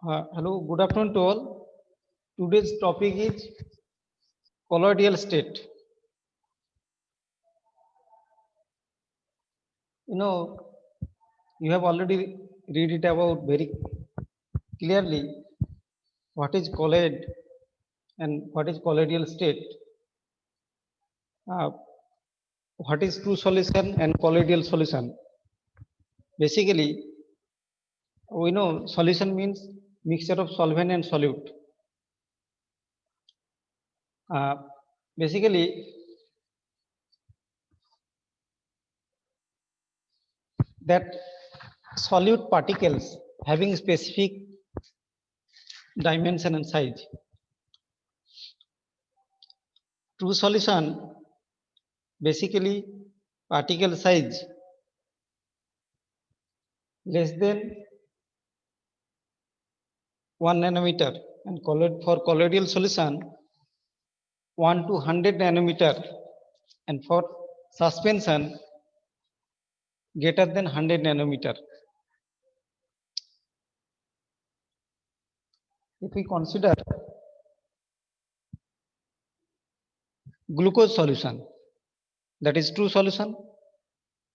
Hello, good afternoon to all. Today's topic is colloidal state. You know, you have already read it about very clearly what is colloid and what is colloidal state, uh, what is true solution and colloidal solution. Basically, we know solution means mixture of solvent and solute. Uh, Basically, that solute particles having specific dimension and size. True solution basically particle size less than 1 nanometer, and for colloidal solution 1 to 100 nanometer, and for suspension greater than 100 nanometer. If we consider glucose solution, that is true solution,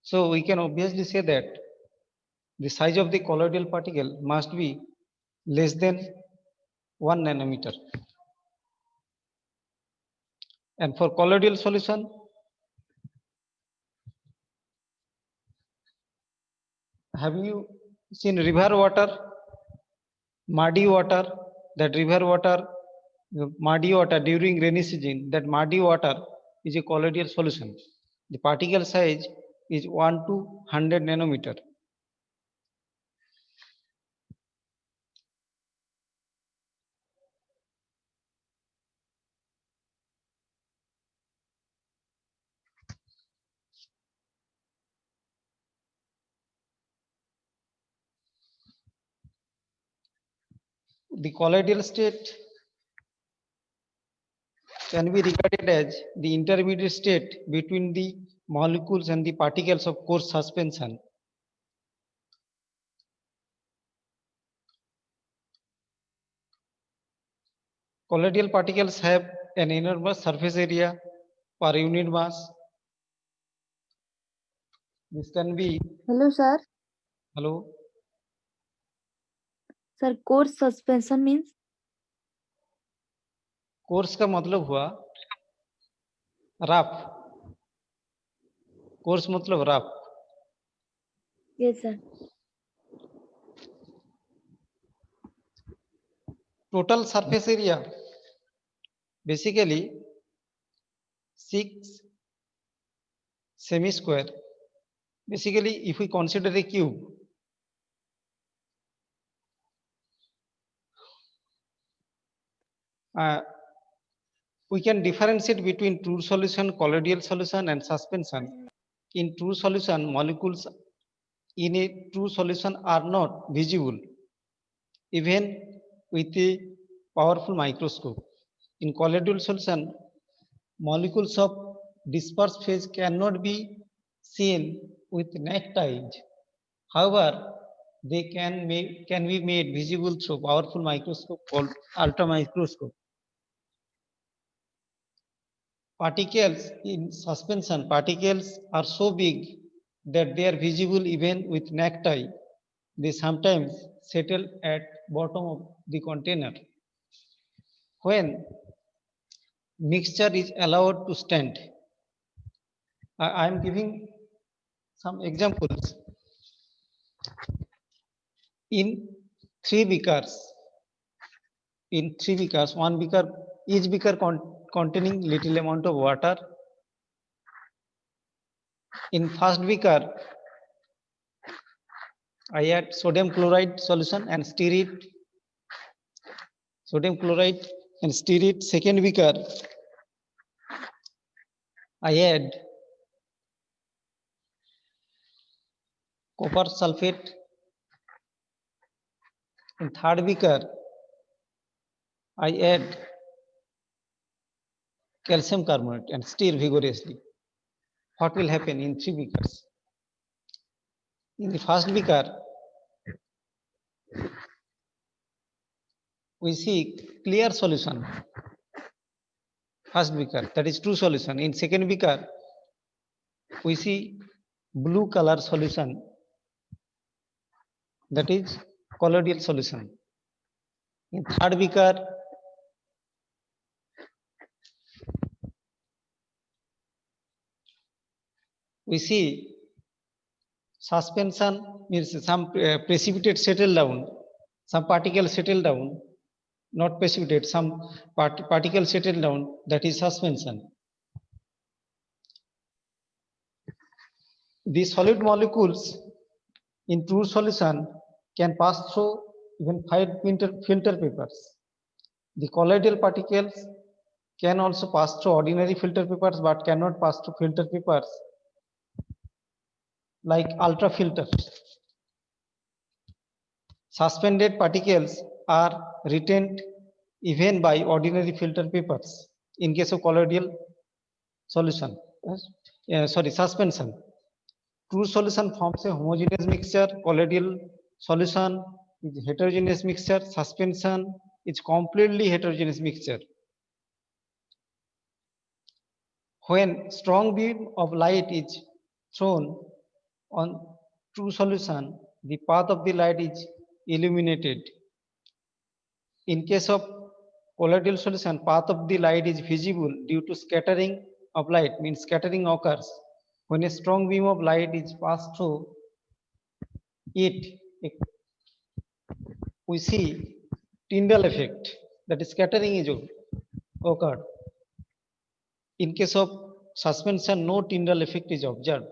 so we can obviously say that the size of the colloidal particle must be less than 1 nanometer. And for colloidal solution, have you seen river water, muddy water? That river water, muddy water during rainy season, that muddy water is a colloidal solution. The particle size is 1 to 100 nanometer. The colloidal state can be regarded as the intermediate state between the molecules and the particles of coarse suspension. Colloidal particles have an enormous surface area per unit mass. This can be, Hello, sir. hello, Sir, coarse suspension means? Course का मतलब हुआ rough. Course मतलब rough. Yes, sir. Total surface area basically 6 semi square. Basically, if we consider a cube, we can differentiate between true solution, colloidal solution, and suspension. In true solution, molecules in a true solution are not visible, even with a powerful microscope. In colloidal solution, molecules of dispersed phase cannot be seen with naked eyes. However, they can be made visible through powerful microscope called ultramicroscope. Particles in suspension, particles are so big that they are visible even with naked eye. They sometimes settle at bottom of the container. When mixture is allowed to stand, I am giving some examples. In three beakers, one beaker, each beaker containing little amount of water. In first beaker, I add sodium chloride solution and stir it. Sodium chloride and stir it. Second beaker, I add copper sulfate. In third beaker, I add calcium carbonate and stir vigorously. What will happen in three beakers? In the first beaker, we see clear solution. First beaker, that is true solution. In second beaker, we see blue color solution, that is colloidal solution. In third beaker, we see suspension, means some precipitate settle down, some particle settle down, not precipitate, some particle settle down, that is suspension. The solid molecules in true solution can pass through even 5 filter papers. The colloidal particles can also pass through ordinary filter papers but cannot pass through filter papers like ultrafilters. Suspended particles are retained even by ordinary filter papers in case of colloidal solution. Suspension. True solution forms a homogeneous mixture. Colloidal solution is heterogeneous mixture. Suspension is completely heterogeneous mixture. When strong beam of light is thrown on true solution, the path of the light is illuminated. In case of colloidal solution, path of the light is visible due to scattering of light, means scattering occurs. When a strong beam of light is passed through it, we see Tyndall effect, that is scattering is occurred. In case of suspension, no Tyndall effect is observed.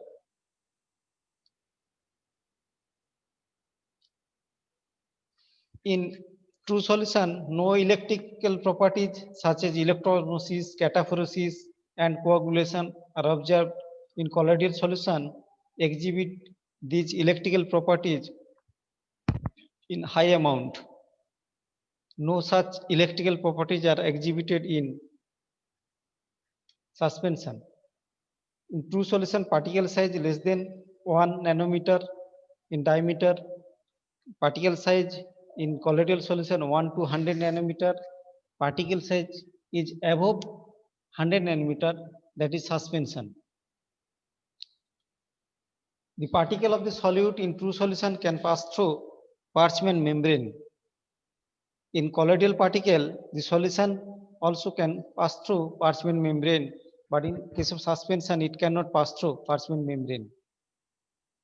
In true solution, no electrical properties such as electrolysis, cataphoresis, and coagulation are observed. In colloidal solution, exhibit these electrical properties in high amount. No such electrical properties are exhibited in suspension. In true solution, particle size less than 1 nanometer in diameter. Particle size in colloidal solution 1 to 100 nanometer. Particle size is above 100 nanometer, that is suspension. The particle of the solute in true solution can pass through parchment membrane. In colloidal particle, the solution also can pass through parchment membrane, but in case of suspension, it cannot pass through parchment membrane.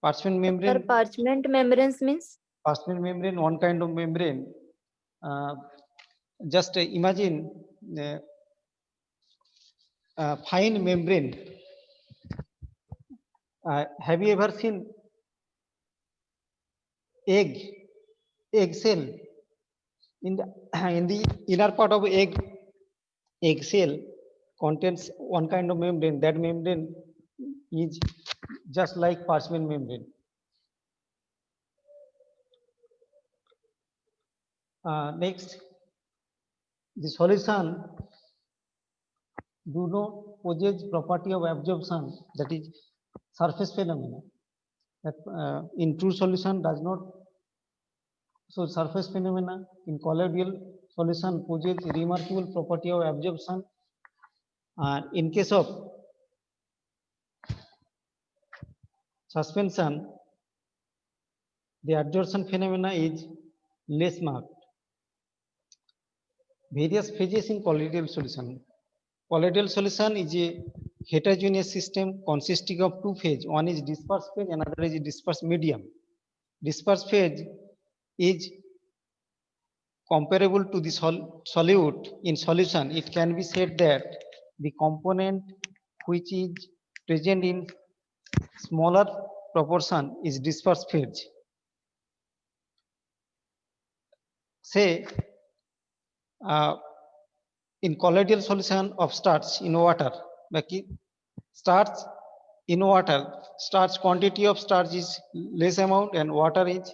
Parchment Sir, membrane, parchment membranes means? parchment membrane, one kind of membrane. Just imagine fine membrane. Have you ever seen egg cell? In the in the inner part of egg cell contains one kind of membrane. That membrane is just like parchment membrane. Next, the solution do not possess property of absorption, that is surface phenomena. That in true solution does not. So surface phenomena in colloidal solution possess remarkable property of absorption. In case of suspension, the absorption phenomena is less marked. Various phases in colloidal solution. Colloidal solution is a heterogeneous system consisting of two phases. One is dispersed phase, another is dispersed medium. Dispersed phase is comparable to the solute in solution. It can be said that the component which is present in smaller proportion is dispersed phase. Say in colloidal solution of starch in water, starch in water, starch quantity of starch is less amount and water is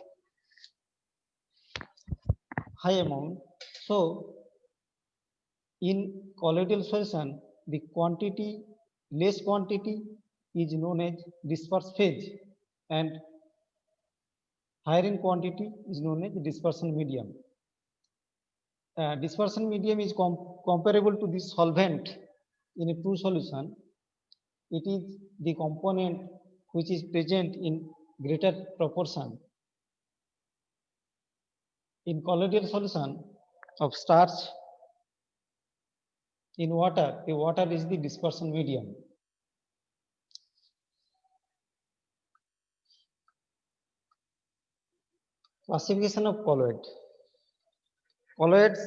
high amount. So in colloidal solution, the less quantity is known as dispersed phase and higher in quantity is known as dispersion medium. dispersion medium is comparable to the solvent in a true solution. It is the component which is present in greater proportion. In colloidal solution of starch in water, the water is the dispersion medium. Classification of colloid. Colloids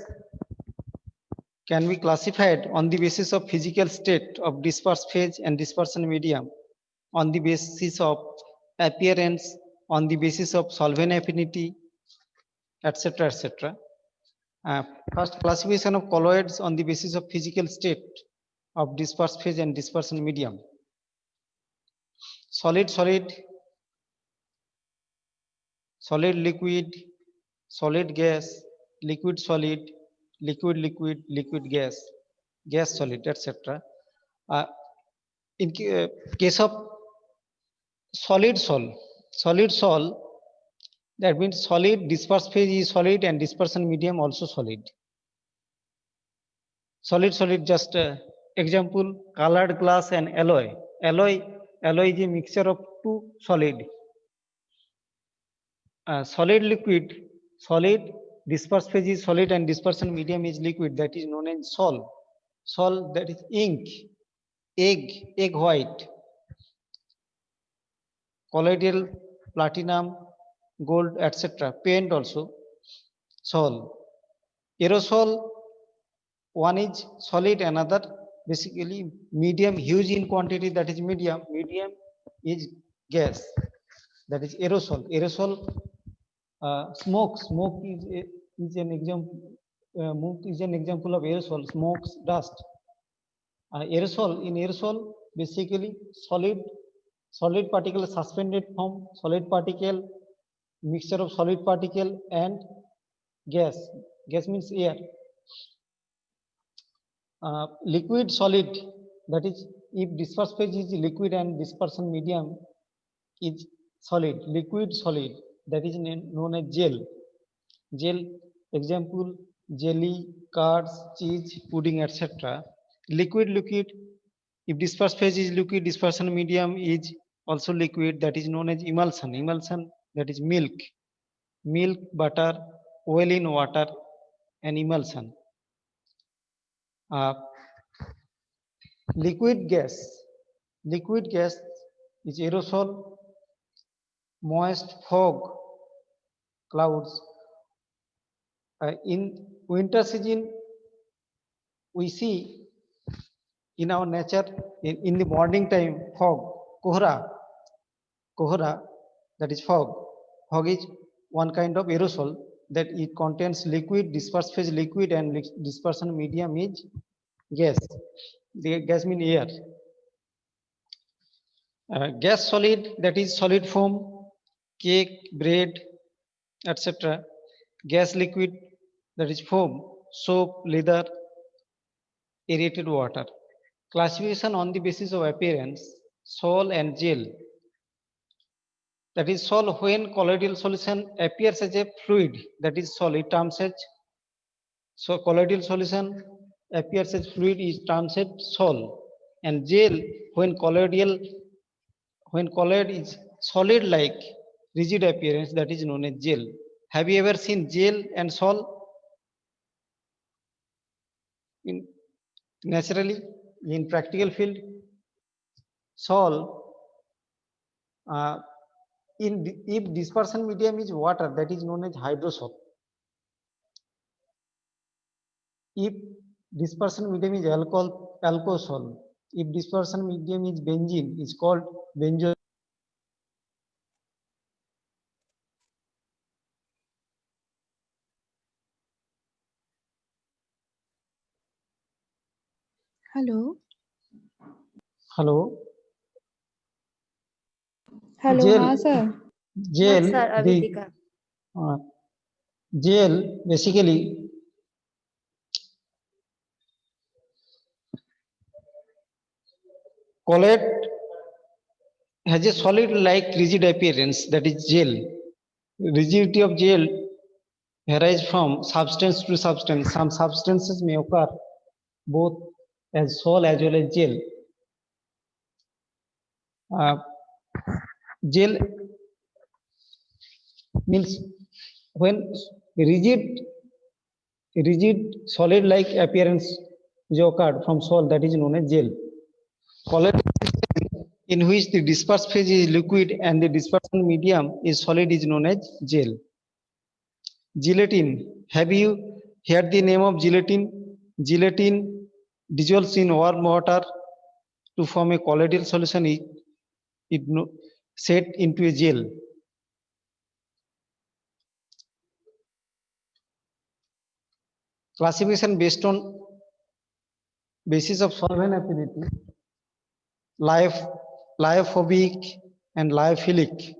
can be classified on the basis of physical state of dispersed phase and dispersion medium, on the basis of appearance, on the basis of solvent affinity, etc. etc. First, classification of colloids on the basis of physical state of dispersed phase and dispersion medium. Solid, solid, solid liquid, solid gas, liquid solid, liquid liquid, liquid gas, gas solid, etc. In case of solid sol, that means solid dispersed phase is solid and dispersion medium also solid. Solid, just example, colored glass and alloy. Alloy is a mixture of two solid. Solid liquid, solid dispersed phase is solid and dispersion medium is liquid, that is known as sol. Sol, that is ink, egg white, colloidal, platinum, gold, etc. Paint also, sol. Aerosol, one is solid, another basically medium, huge in quantity, that is medium. Medium is gas, that is aerosol. Smoke is an example of aerosol. Smokes, dust. Aerosol basically solid particle, suspended form, solid particle, mixture of solid particle and gas. Gas means air. Liquid solid, that is if dispersed phase is liquid and dispersion medium is solid. Liquid solid, that is known as gel. Example, jelly, curds, cheese, pudding, etc. Liquid, if dispersed phase is liquid, dispersion medium is also liquid, that is known as emulsion, that is milk, butter, oil in water, and emulsion. Liquid gas is aerosol, moist, fog, clouds. In winter season, we see in our nature, in the morning time, fog, kohra, that is fog. Fog is one kind of aerosol that it contains liquid, dispersed phase liquid, and dispersion medium is gas. The gas means air. Gas solid, that is solid form, cake, bread, etc. Gas liquid, that is foam, soap, leather, aerated water. Classification on the basis of appearance, sol and gel. That is sol when colloidal solution appears as a fluid, that is sol, it terms as. So colloidal solution appears as fluid is termed as sol, and gel when colloid is solid like rigid appearance, that is known as gel. Have you ever seen gel and sol in naturally in practical field? Sol, if dispersion medium is water, that is known as hydrosol. If dispersion medium is alcohol. If dispersion medium is benzene, it's called benzo. Hello. Hello. Hello, Gel, हाँ sir. Yes, sir, the Avidika. gel basically colloid has a solid like rigid appearance, that is gel. Rigidity of gel varies from substance to substance. Some substances may occur both as sol as well as gel. Gel means when rigid solid like appearance is occurred from sol, that is known as gel. Colloidal system in which the dispersed phase is liquid and the dispersion medium is solid is known as gel. Gelatin. Have you heard the name of gelatin? Gelatin dissolves in warm water to form a colloidal solution. It set into a gel. Classification based on basis of solvent affinity: lyophobic and lyophilic.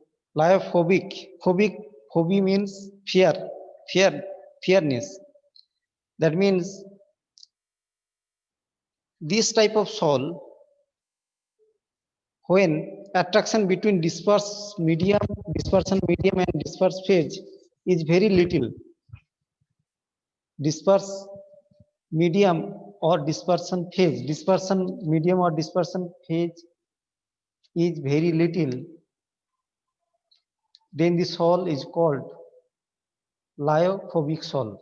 Phobia means fearness. That means this type of sol, when attraction between dispersion medium and dispersed phase is very little, disperse medium or dispersion phase is very little, then the sol is called lyophobic sol,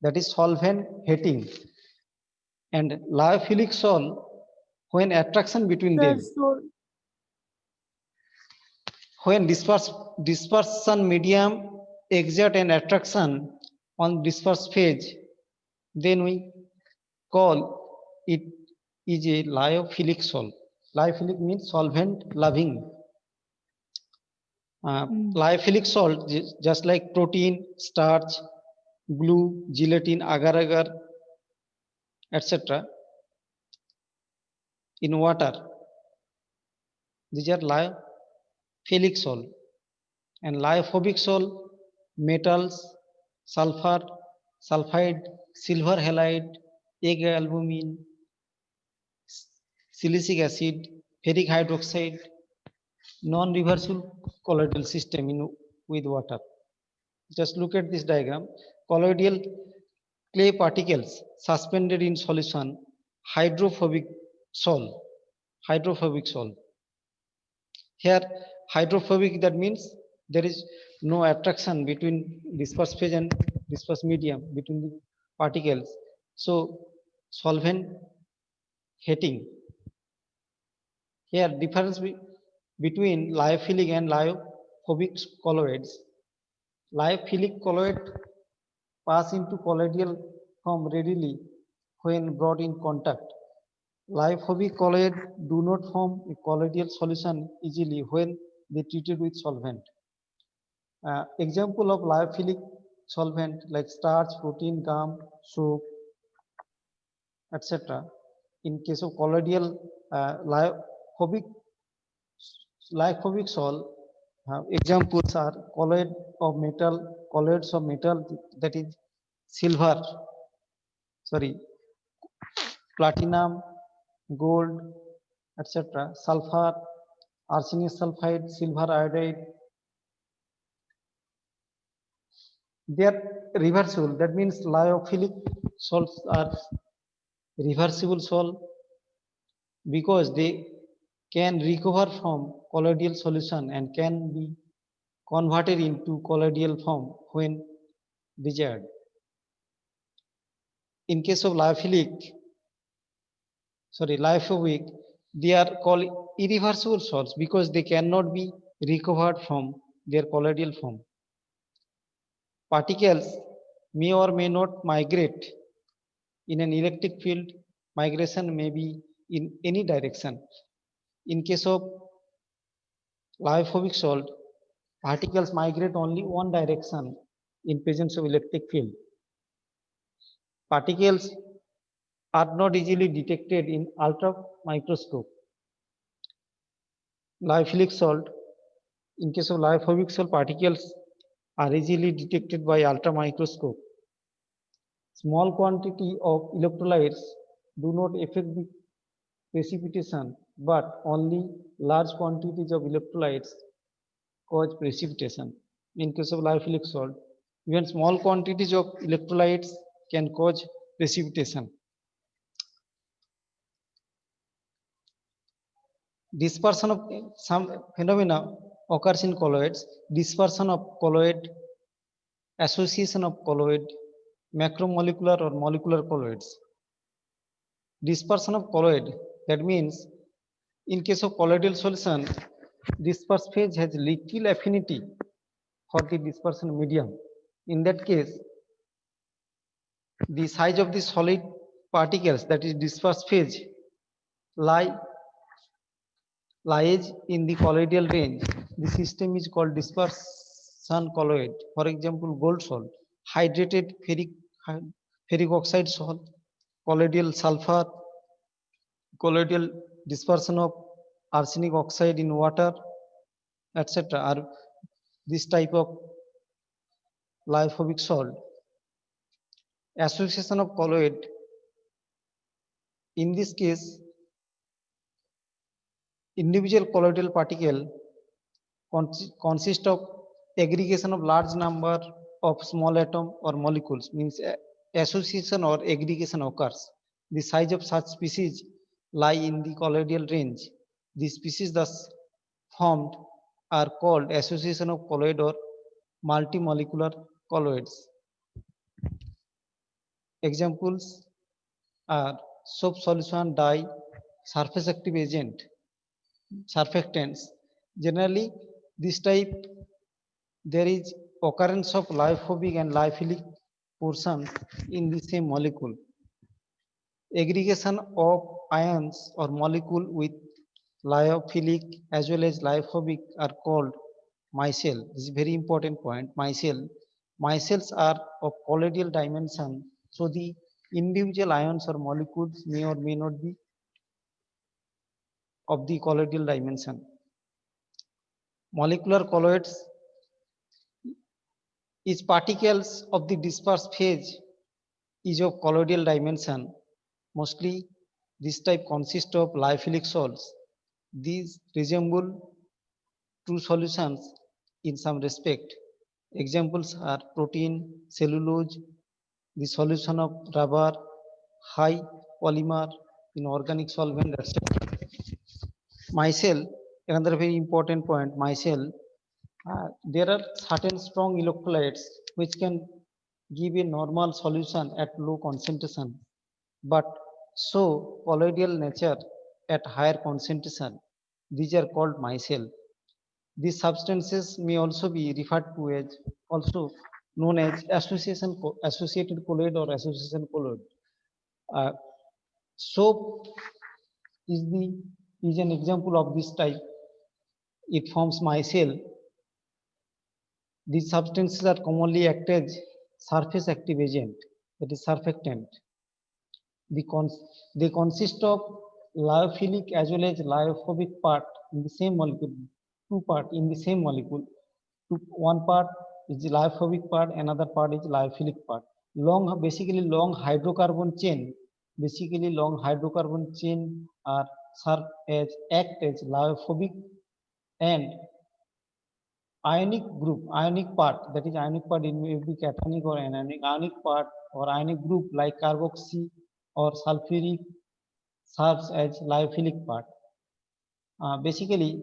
that is solvent hating. And lyophilic sol, when attraction between Sir, them, so when dispersion medium exert an attraction on dispersed phase, then we call it is a lyophilic sol. Lyophilic means solvent loving. Lyophilic salt, just like protein, starch, glue, gelatin, agar-agar, etc. in water, these are lyophilic salt. And lyophobic salt, metals, sulfur, sulfide, silver halide, egg albumin, silicic acid, ferric hydroxide, non-reversible colloidal system with water. Just look at this diagram. Colloidal clay particles suspended in solution, hydrophobic sol. Here, hydrophobic, that means there is no attraction between dispersed phase and dispersed medium between the particles. So, solvent hating. Here, difference between lyophilic and lyophobic colloids. Lyophilic colloid pass into colloidal form readily when brought in contact. Lyophobic colloid do not form a colloidal solution easily when they treated with solvent. Example of lyophilic solvent like starch, protein, gum, soap, etc. In case of colloidal lyophobic sol, examples are colloids of metal, that is silver, platinum, gold, etc. Sulfur, arsenic sulfide, silver iodide. They are reversible. That means lyophilic salts are reversible salt because they can recover from colloidal solution and can be converted into colloidal form when desired. In case of lyophobic, they are called irreversible salts because they cannot be recovered from their colloidal form. Particles may or may not migrate in an electric field. Migration may be in any direction. In case of lyophobic salt, particles migrate only one direction in presence of electric field. Particles are not easily detected in ultra microscope. Lyophilic salt, in case of lyophobic salt, particles are easily detected by ultra microscope. Small quantity of electrolytes do not affect the precipitation, but only large quantities of electrolytes cause precipitation. In case of lyophilic salt, Even small quantities of electrolytes can cause precipitation. Dispersion of some phenomena occurs in colloids. Dispersion of colloid, association of colloid, macromolecular or molecular colloids. Dispersion of colloid, that means in case of colloidal solution, disperse phase has little affinity for the dispersion medium. In that case, the size of the solid particles, that is disperse phase, lies in the colloidal range. The system is called dispersion colloid. For example, gold salt, hydrated ferric oxide salt, colloidal sulfur, colloidal dispersion of arsenic oxide in water, etc. are this type of lyophobic salt. Association of colloid, in this case, individual colloidal particle consist of aggregation of large number of small atom or molecules, means association or aggregation occurs. The size of such species lie in the colloidal range. The species thus formed are called association of colloid or multimolecular colloids. Examples are soap solution, dye, surface active agent, surfactants. Generally, this type there is occurrence of lyophobic and lyophilic portions in the same molecule. Aggregation of ions or molecule with lyophilic as well as lyophobic are called micelle. This is very important point. Micelle. Micelles are of colloidal dimension, so the individual ions or molecules may or may not be of the colloidal dimension. Molecular colloids is particles of the dispersed phase is of colloidal dimension. Mostly this type consists of lyophilic salts. These resemble true solutions in some respect. Examples are protein, cellulose, the solution of rubber, high polymer in organic solvent, etc. Micelle, another very important point, micelle, there are certain strong electrolytes which can give a normal solution at low concentration, but show colloidal nature at higher concentration. These are called micelle. These substances may also be referred to as also known as associated colloid or association colloid. Uh, soap is an example of this type. It forms micelle. These substances are commonly act as surface active agent, that is surfactant. They consist of lyophilic as well as lyophobic part in the same molecule, two part in the same molecule. One part is the lyophobic part, another part is lyophilic part. Basically long hydrocarbon chain. Basically long hydrocarbon chain are act as lyophobic, and ionic group, ionic part, that is ionic part in may be cationic or anionic. Ionic part or ionic group like carboxy or sulfuric serves as lyophilic part. Basically,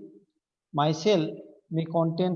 micelle may contain